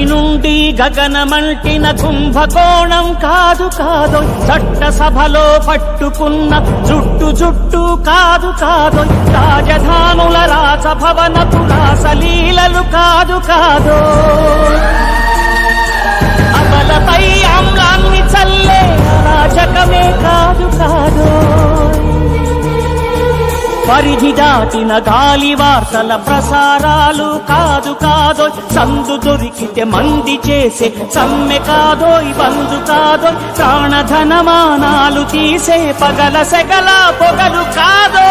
నుండి గగనమంటిన కుంభకోణం కాదు కాదు, చట్టసభలో పట్టుకున్న జుట్టు కాదు కాదు, రాజధానుల రాజభవనపు రాసలీలలు కాదు కాదు, అమలపై ఆమ్లాన్ని చల్లే అరాచకమే కాదు కాదు, పరిధి దాటిన గాలి వార్తల ప్రసారాలు కాదు కాదో, సందు దొరికితే మంది చేసే సమ్మె కాదోయ్ బంధు కాదోయ్, ప్రాణధనమానాలు తీసే పగల సెగల పొగలు కాదో.